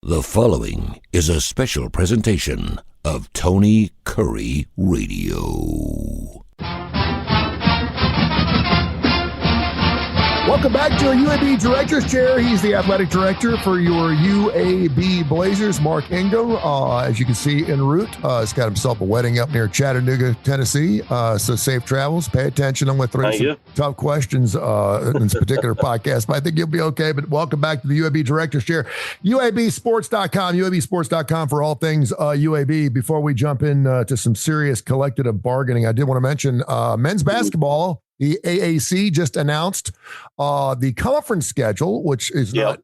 The following is a special presentation of Tony Kurre Radio. Welcome back to a UAB Director's Chair. He's the athletic director for your UAB Blazers, Mark Ingram. As you can see en route, he's got himself a wedding up near Chattanooga, Tennessee. So safe travels. Pay attention. I'm going to throw some tough questions in this particular podcast, but I think you'll be okay. But welcome back to the UAB Director's Chair. UABsports.com, UABsports.com for all things UAB. Before we jump into some serious collective bargaining, I did want to mention men's basketball. The AAC just announced the conference schedule, which is not,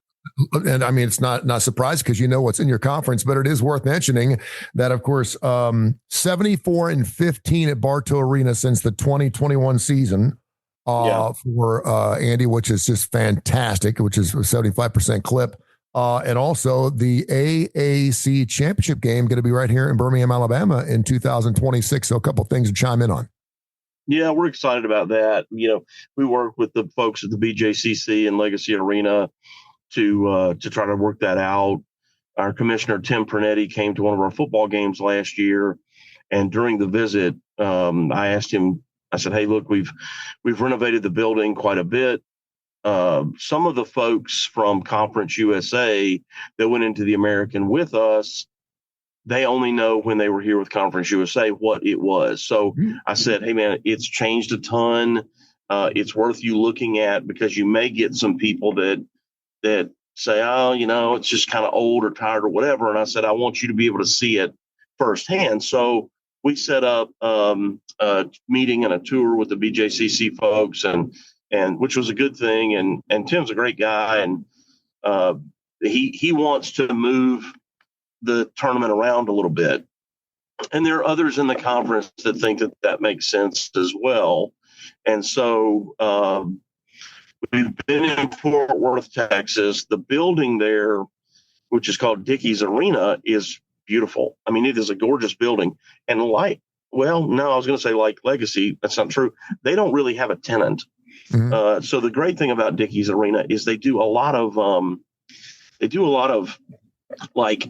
and I mean, it's not surprising because you know what's in your conference, but it is worth mentioning that, of course, 74-15 at Bartow Arena since the 2021 season for Andy, which is just fantastic, which is a 75% clip. And also the AAC championship game going to be right here in Birmingham, Alabama in 2026. So a couple of things to chime in on. Yeah, we're excited about that. You know, we work with the folks at the BJCC and Legacy Arena to try to work that out. Our commissioner, Tim Pernetti, came to one of our football games last year. And during the visit, I asked him, I said, hey, look, we've renovated the building quite a bit. Some of the folks from Conference USA that went into the American with us, they only know when they were here with Conference USA what it was. So I said, hey, man, it's changed a ton. It's worth you looking at because you may get some people that say, oh, you know, it's just kind of old or tired or whatever. And I said, I want you to be able to see it firsthand. So we set up a meeting and a tour with the BJCC folks, and which was a good thing. And Tim's a great guy, and he wants to move the tournament around a little bit. And there are others in the conference that think that makes sense as well. And so we've been in Fort Worth, Texas. The building there, which is called Dickey's Arena, is beautiful. I mean, it is a gorgeous building. And like Legacy, that's not true. They don't really have a tenant. Mm-hmm. So the great thing about Dickey's Arena is they do a lot of like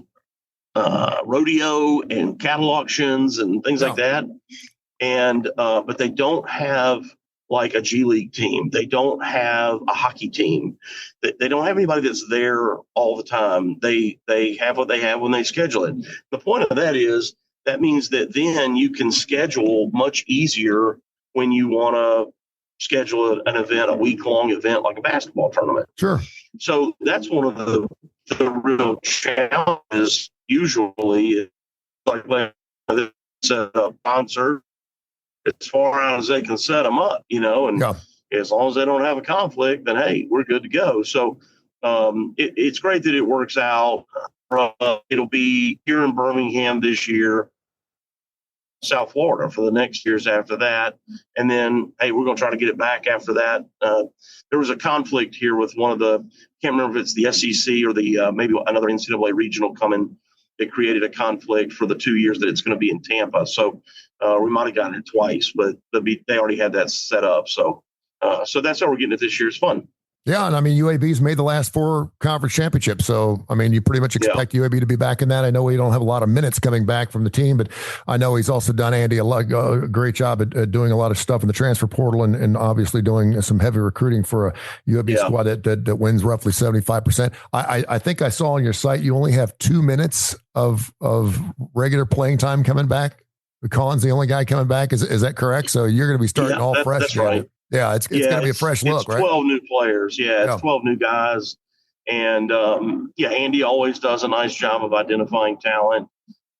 rodeo and cattle auctions and things like that. And, but they don't have like a G League team. They don't have a hockey team. They don't have anybody that's there all the time. They have what they have when they schedule it. The point of that is that means that then you can schedule much easier when you want to schedule an event, a week-long event like a basketball tournament. Sure. So that's one of the real challenges. Usually, like they set up concert as far out as they can set them up, you know, and as long as they don't have a conflict, then hey, we're good to go. So it's great that it works out. It'll be here in Birmingham this year, South Florida for the next years after that, and then hey, we're going to try to get it back after that. There was a conflict here with one of the, can't remember if it's the SEC or the maybe another NCAA regional coming. It created a conflict for the 2 years that it's going to be in Tampa. So we might have gotten it twice, but they already had that set up. So that's how we're getting it this year. It's fun. Yeah, and I mean, UAB's made the last 4 conference championships. So, I mean, you pretty much expect UAB to be back in that. I know we don't have a lot of minutes coming back from the team, but I know he's also done, Andy, a great job at doing a lot of stuff in the transfer portal and obviously doing some heavy recruiting for a UAB squad that wins roughly 75%. I think I saw on your site you only have 2 minutes of regular playing time coming back. Colin's the only guy coming back. Is that correct? So you're going to be starting all fresh. That's right. Yeah, it's going to be a fresh look, right? 12 new players. Yeah, it's 12 new guys. And, Andy always does a nice job of identifying talent.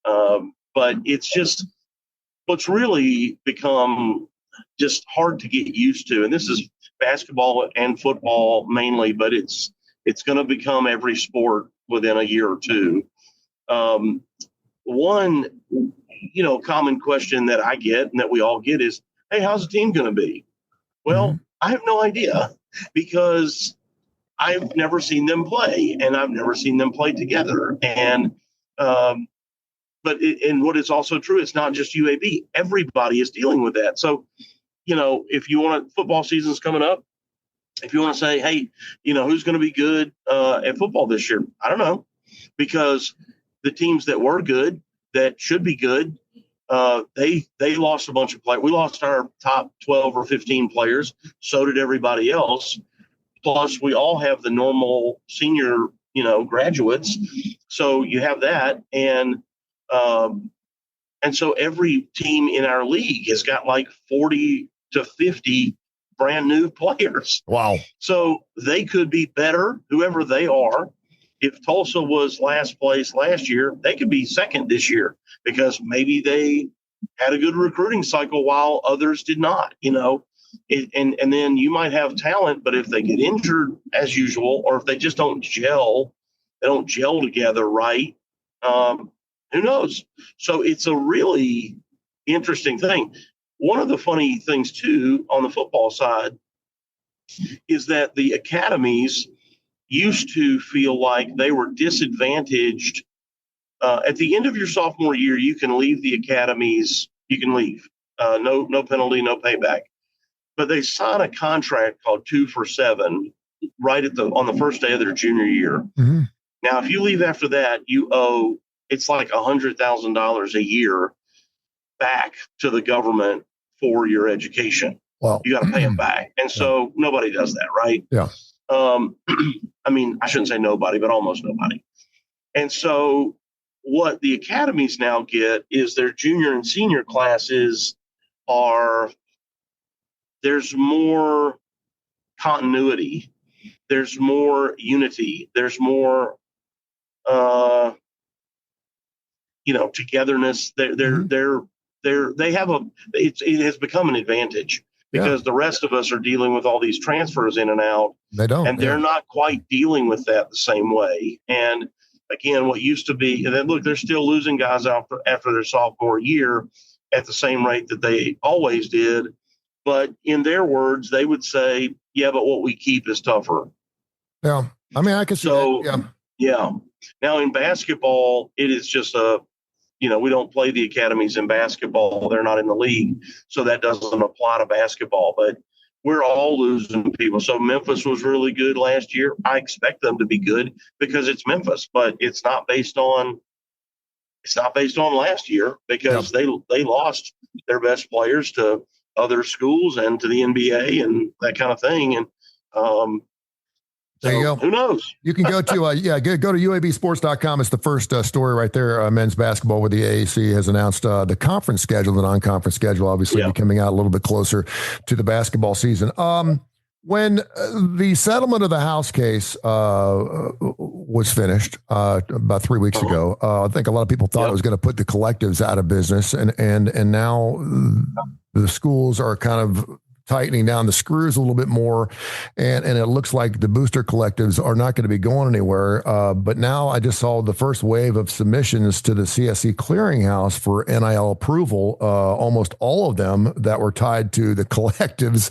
But it's just what's really become just hard to get used to. And this is basketball and football mainly, but it's going to become every sport within a year or two. One, common question that I get and that we all get is, hey, how's the team going to be? Well, I have no idea because I've never seen them play and I've never seen them play together. And, and what is also true, it's not just UAB. Everybody is dealing with that. So, if you want football season's coming up, if you want to say, hey, who's going to be good at football this year? I don't know. because the teams that were good, that should be good, they lost a bunch of players. We lost our top 12 or 15 players. So did everybody else. Plus, we all have the normal senior, graduates. So you have that, and so every team in our league has got like 40 to 50 brand new players. Wow! So they could be better, whoever they are. If Tulsa was last place last year, they could be second this year because maybe they had a good recruiting cycle while others did not, and then you might have talent, but if they get injured as usual, or if they just don't gel together right, who knows? So it's a really interesting thing. One of the funny things, too, on the football side is that the academies used to feel like they were disadvantaged. At the end of your sophomore year, you can leave the academies. You can leave. No penalty, no payback. But they sign a contract called 2 for 7 right on the first day of their junior year. Mm-hmm. Now, if you leave after that, you owe, it's like $100,000 a year back to the government for your education. Wow. You got to pay them back. And so nobody does that, right? Yeah. I mean, I shouldn't say nobody, but almost nobody. And so what the academies now get is their junior and senior classes there's more continuity. There's more unity. There's more, togetherness. It has become an advantage because the rest of us are dealing with all these transfers in and out. They don't, and they're not quite dealing with that the same way. And again, what used to be, and then look, they're still losing guys after their sophomore year at the same rate that they always did. But in their words, they would say, yeah, but what we keep is tougher. Yeah. I mean, I can see that. Yeah. Now in basketball, it is just we don't play the academies in basketball. They're not in the league. So that doesn't apply to basketball, but we're all losing people. So Memphis was really good last year. I expect them to be good because it's Memphis, but it's not based on last year because they lost their best players to other schools and to the NBA and that kind of thing. And there you go. Who knows? You can go to go to UABsports.com. It's the first story right there. Men's basketball, where the AAC has announced the conference schedule, the non-conference schedule, obviously coming out a little bit closer to the basketball season. When the settlement of the House case was finished about 3 weeks ago, I think a lot of people thought it was going to put the collectives out of business, and now the schools are kind of tightening down the screws a little bit more, and it looks like the booster collectives are not going to be going anywhere. But now I just saw the first wave of submissions to the CSE clearinghouse for NIL approval. Almost all of them that were tied to the collectives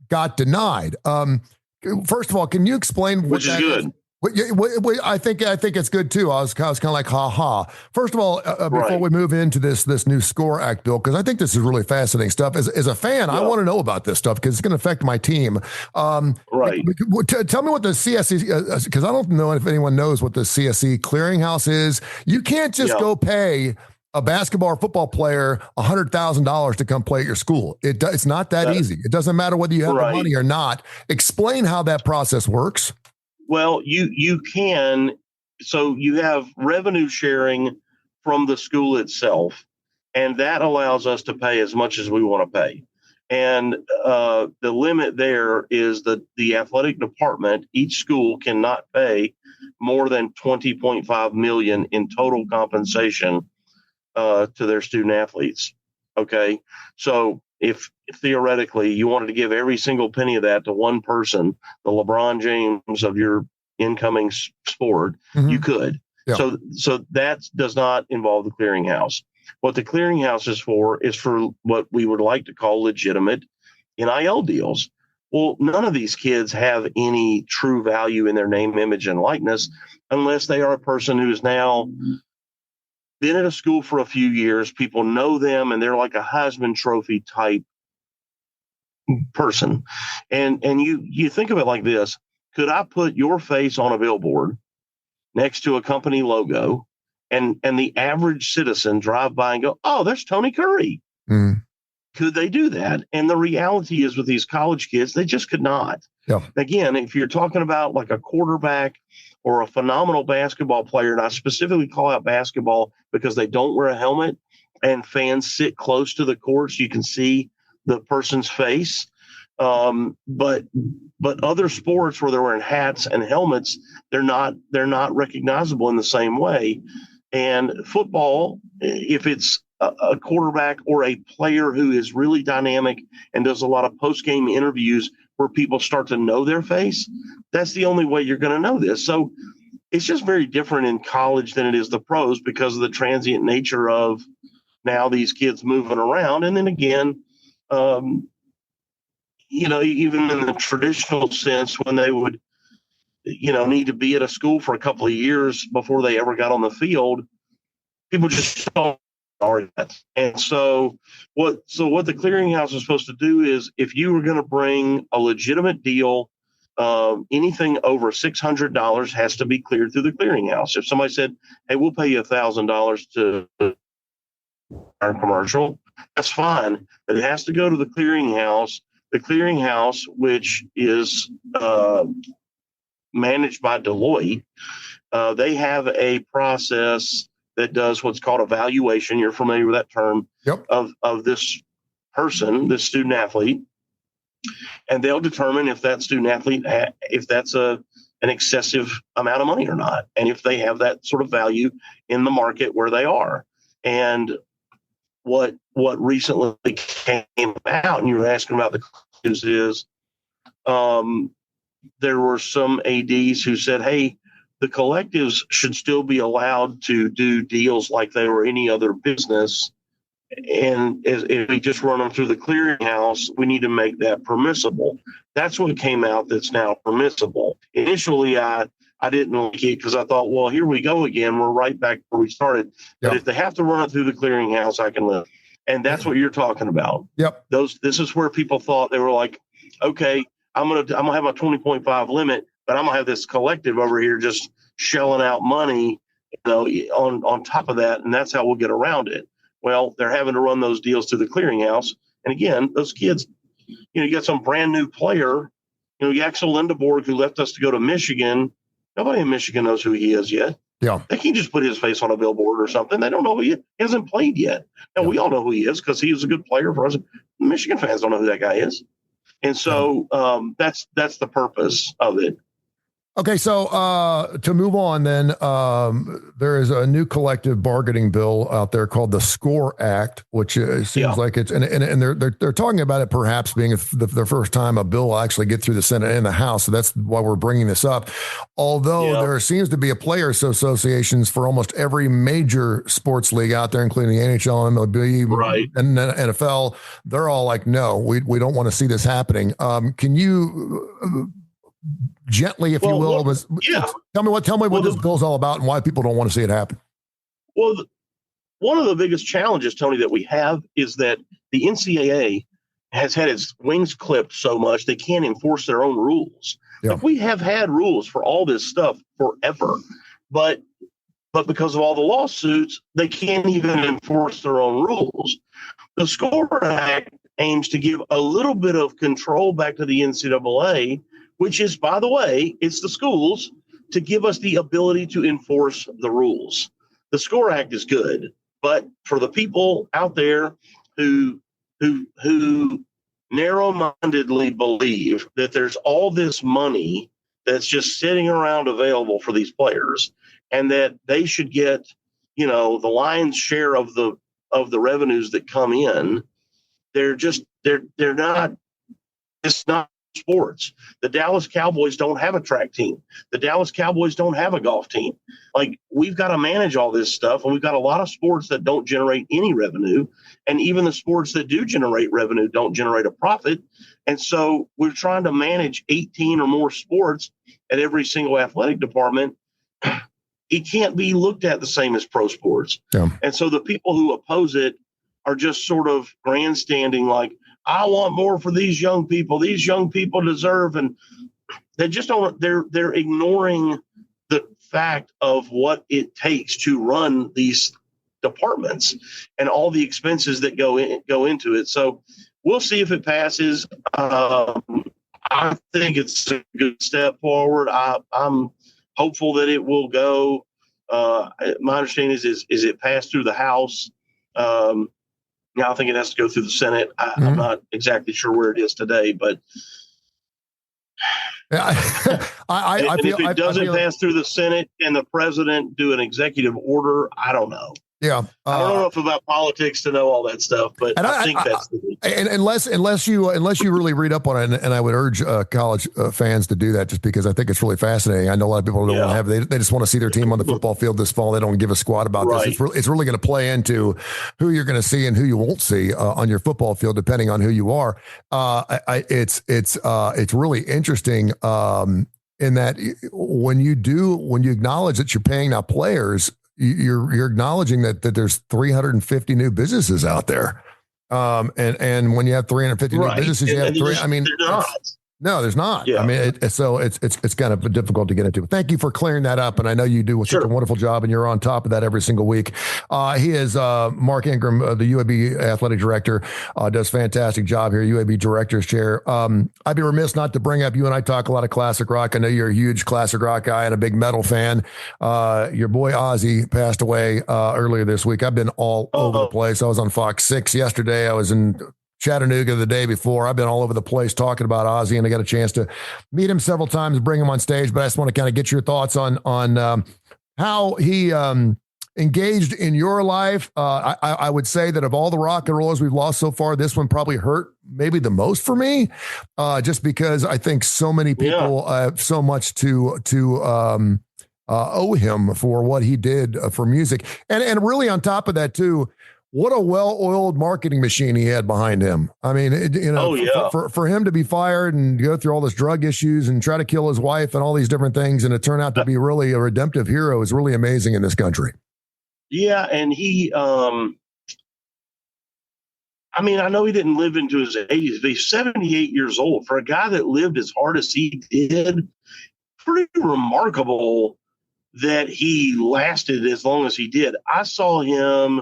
got denied. First of all, can you explain what Which is good? I think it's good too. I was kind of like, First of all, before we move into this new SCORE Act bill, because I think this is really fascinating stuff. As a fan, I want to know about this stuff because it's going to affect my team. Tell me what the CSE, because I don't know if anyone knows what the CSE clearinghouse is. You can't just go pay a basketball or football player $100,000 to come play at your school. It's not that easy. It doesn't matter whether you have the money or not. Explain how that process works. Well, you can. So you have revenue sharing from the school itself, and that allows us to pay as much as we want to pay. And the limit there is the athletic department, each school cannot pay more than $20.5 million in total compensation to their student athletes. Okay. So if theoretically you wanted to give every single penny of that to one person, the LeBron James of your incoming sport, you could. Yeah. So that does not involve the clearinghouse. What the clearinghouse is for what we would like to call legitimate NIL deals. Well, none of these kids have any true value in their name, image, and likeness unless they are a person who's now been at a school for a few years. People know them, and they're like a Heisman Trophy type person. And you think of it like this. Could I put your face on a billboard next to a company logo, and the average citizen drive by and go, "Oh, there's Tony Curry." Mm. Could they do that? And the reality is with these college kids, they just could not. Yeah. Again, if you're talking about like a quarterback or a phenomenal basketball player, and I specifically call out basketball because they don't wear a helmet and fans sit close to the court so you can see the person's face. But other sports where they're wearing hats and helmets, they're not recognizable in the same way. And football, if it's a quarterback or a player who is really dynamic and does a lot of post-game interviews where people start to know their face, that's the only way you're going to know this. So it's just very different in college than it is the pros because of the transient nature of now these kids moving around. And then again, even in the traditional sense, when they would, need to be at a school for a couple of years before they ever got on the field, people just don't. And so what the clearinghouse is supposed to do is, if you were going to bring a legitimate deal, anything over $600 has to be cleared through the clearinghouse. If somebody said, "Hey, we'll pay you $1,000 to our commercial," that's fine, but it has to go to the clearinghouse. The clearinghouse, which is managed by Deloitte, they have a process that does what's called evaluation. You're familiar with that term. Yep. Of this person, this student athlete, and they'll determine if that student athlete, if that's an excessive amount of money or not, and if they have that sort of value in the market where they are. And what recently came out, and you were asking about the clues, is there were some ADs who said, "Hey, the collectives should still be allowed to do deals like they were any other business. And if we just run them through the clearinghouse, we need to make that permissible." That's what came out that's now permissible. Initially, I didn't like it because I thought, well, here we go again. We're right back where we started. Yep. But if they have to run it through the clearinghouse, I can live. And that's what you're talking about. Yep. This is where people thought, they were like, okay, I'm gonna have a 20.5 limit, but I'm gonna have this collective over here just shelling out money, on top of that, and that's how we'll get around it. Well, they're having to run those deals through the clearinghouse, and again, those kids, you got some brand new player, Axel Lindeborg, who left us to go to Michigan. Nobody in Michigan knows who he is yet. Yeah, they can't just put his face on a billboard or something. They don't know who he is. He hasn't played yet. Now, we all know who he is because he is a good player for us. Michigan fans don't know who that guy is. And so that's the purpose of it. Okay, so to move on then, there is a new collective bargaining bill out there called the SCORE Act, which seems like it's, and they're talking about it perhaps being the first time a bill will actually get through the Senate and the House. So that's why we're bringing this up. Although there seems to be a players associations for almost every major sports league out there, including the NHL, MLB, and NFL. They're all like, no, we don't want to see this happening. Can you gently, if you will, tell me what this bill's all about and why people don't want to see it happen? Well, one of the biggest challenges, Tony, that we have is that the NCAA has had its wings clipped so much they can't enforce their own rules. Yeah. Like, we have had rules for all this stuff forever, but because of all the lawsuits, they can't even enforce their own rules. The SCORE Act aims to give a little bit of control back to the NCAA, which is, by the way, it's the schools, to give us the ability to enforce the rules. The SCORE Act is good, but for the people out there who narrow-mindedly believe that there's all this money that's just sitting around available for these players, and that they should get, the lion's share of the revenues that come in, they're not. It's not sports. The Dallas Cowboys don't have a track team. The Dallas Cowboys don't have a golf team. Like, we've got to manage all this stuff, and we've got a lot of sports that don't generate any revenue, and even the sports that do generate revenue don't generate a profit. And so we're trying to manage 18 or more sports at every single athletic department. It can't be looked at the same as pro sports. Yeah. And so the people who oppose it are just sort of grandstanding, like, I want more for these young people. These young people deserve, and they just don't. They're ignoring the fact of what it takes to run these departments and all the expenses that go into it. So we'll see if it passes. I think it's a good step forward. I'm hopeful that it will go. My understanding is it passed through the House. Now I think it has to go through the Senate. I'm not exactly sure where it is today, but if it doesn't pass through the Senate and the president do an executive order, I don't know. Yeah, I don't know enough about politics to know all that stuff, but I think that's the and unless you really read up on it, and I would urge college fans to do that, just because I think it's really fascinating. I know a lot of people don't want to have they just want to see their team on the football field this fall. They don't give a squat about this. It's really going to play into who you're going to see and who you won't see on your football field, depending on who you are. It's really interesting in that when you acknowledge that you're paying now players. You're acknowledging that there's 350 new businesses out there, and when you have 350 new businesses, you have three. I mean, no, there's not. Yeah. I mean, it's kind of difficult to get into. Thank you for clearing that up, and I know you do such a wonderful job, and you're on top of that every single week. He is Mark Ingram, the UAB athletic director, does fantastic job here, UAB director's chair. I'd be remiss not to bring up, you and I talk a lot of classic rock. I know you're a huge classic rock guy and a big metal fan. Your boy Ozzy passed away earlier this week. I've been all over the place. I was on Fox 6 yesterday. I was in Chattanooga the day before. I've been all over the place talking about Ozzy, and I got a chance to meet him several times, bring him on stage. But I just want to kind of get your thoughts on how he engaged in your life. I would say that of all the rock and rollers we've lost so far, this one probably hurt maybe the most for me, just because I think so many people have so much to owe him for what he did for music, and really on top of that too. What a well-oiled marketing machine he had behind him. I mean, for him to be fired and go through all this drug issues and try to kill his wife and all these different things, and it turned out to be really a redemptive hero is really amazing in this country. Yeah, and he, I mean, I know he didn't live into his 80s, but he's 78 years old. For a guy that lived as hard as he did, pretty remarkable that he lasted as long as he did. I saw him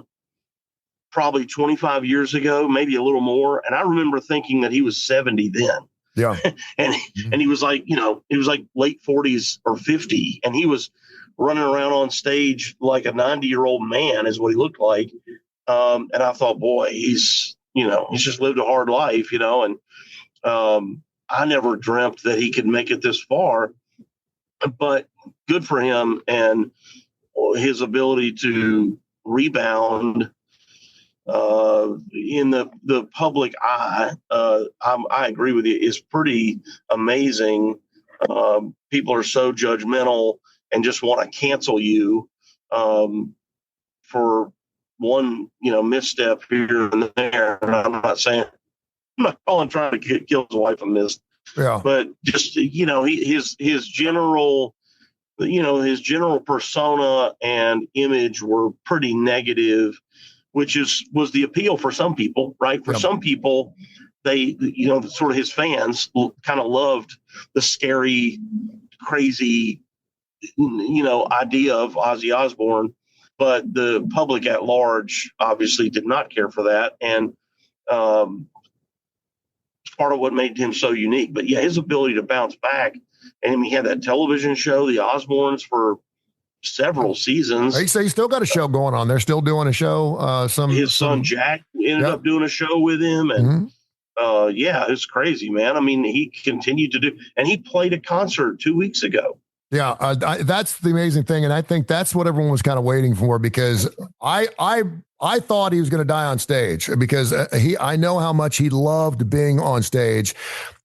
probably 25 years ago, maybe a little more. And I remember thinking that he was 70 then. Yeah. and he was like, he was like late 40s or 50. And he was running around on stage like a 90-year-old man is what he looked like. And I thought, boy, he's just lived a hard life, and I never dreamt that he could make it this far, but good for him and his ability to rebound in the public eye. I agree with you. Is pretty amazing. People are so judgmental and just want to cancel you for one, misstep here and there. And I'm not calling trying to kill his wife a miss. Yeah. But just his general persona and image were pretty negative, which was the appeal for some people, right? For some people, they, sort of his fans kind of loved the scary, crazy, idea of Ozzy Osbourne, but the public at large obviously did not care for that. And it's part of what made him so unique. But yeah, his ability to bounce back. And he had that television show, The Osbournes, for several seasons. He's still got a show going on. They're still doing a show. His son Jack ended up doing a show with him, and it's crazy, man. I mean, he continued to do, and he played a concert 2 weeks ago. Yeah, that's the amazing thing, and I think that's what everyone was kind of waiting for, because I thought he was going to die on stage, because I know how much he loved being on stage.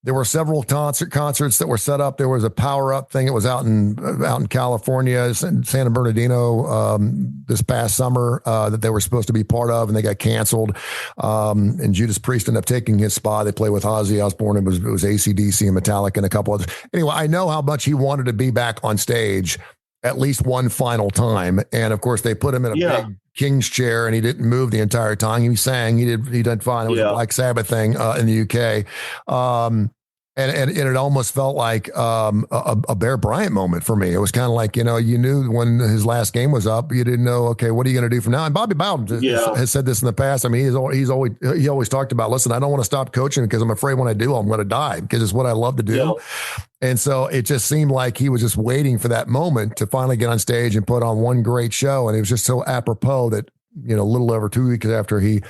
There were several concerts that were set up. There was a Power Up thing. It was out in California, San Bernardino, this past summer that they were supposed to be part of, and they got canceled. And Judas Priest ended up taking his spot. They played with Ozzy Osbourne. It was AC/DC and Metallica and a couple others. Anyway, I know how much he wanted to be back on stage at least one final time. And of course, they put him in a big king's chair, and he didn't move the entire time. He sang. He did fine. It was a Black Sabbath thing in the UK. And it almost felt like a Bear Bryant moment for me. It was kind of like, you knew when his last game was up, you didn't know, okay, what are you going to do from now? And Bobby Bowden has said this in the past. I mean, he always talked about, listen, I don't want to stop coaching because I'm afraid when I do, I'm going to die because it's what I love to do. Yeah. And so it just seemed like he was just waiting for that moment to finally get on stage and put on one great show. And it was just so apropos that, a little over 2 weeks after he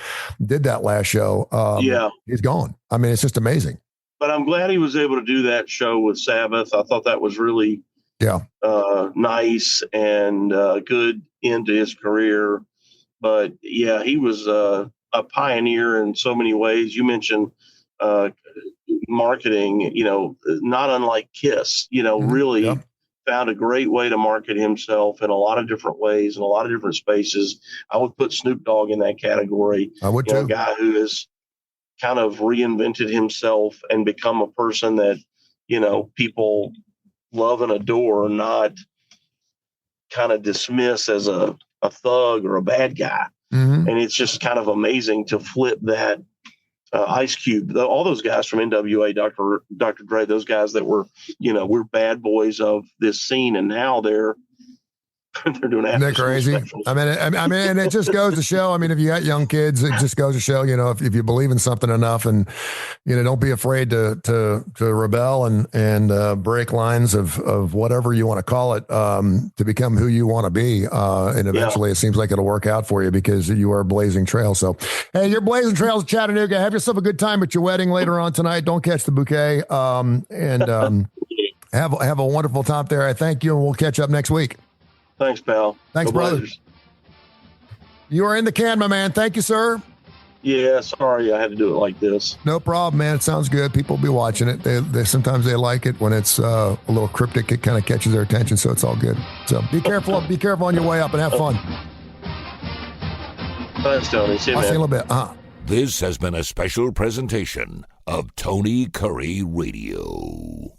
did that last show, he's gone. I mean, it's just amazing. But I'm glad he was able to do that show with Sabbath. I thought that was really nice and good into his career. But, yeah, he was a pioneer in so many ways. You mentioned marketing, not unlike Kiss, really found a great way to market himself in a lot of different ways, in a lot of different spaces. I would put Snoop Dogg in that category. I would too. A guy who has kind of reinvented himself and become a person that, people love and adore, not kind of dismiss as a thug or a bad guy. Mm-hmm. And it's just kind of amazing to flip that. Ice Cube, all those guys from NWA, Dr. Dre, those guys that were, we're bad boys of this scene, and now they're doing after. They're crazy. Specials. I mean, and it just goes to show. I mean, if you got young kids, it just goes to show. If you believe in something enough, and don't be afraid to rebel and break lines of whatever you want to call it to become who you want to be. And eventually, it seems like it'll work out for you because you are blazing trails. So, hey, you're blazing trails, Chattanooga. Have yourself a good time at your wedding later on tonight. Don't catch the bouquet. Have a wonderful time there. I thank you, and we'll catch up next week. Thanks, pal. Thanks, brother. You are in the can, my man. Thank you, sir. Yeah, sorry I had to do it like this. No problem, man. It sounds good. People will be watching it. They sometimes they like it when it's a little cryptic. It kind of catches their attention, so it's all good. So be careful. Be careful on your way up and have fun. Thanks, Tony. See you, I'll man. see you in a little bit. Uh-huh. This has been a special presentation of Tony Curry Radio.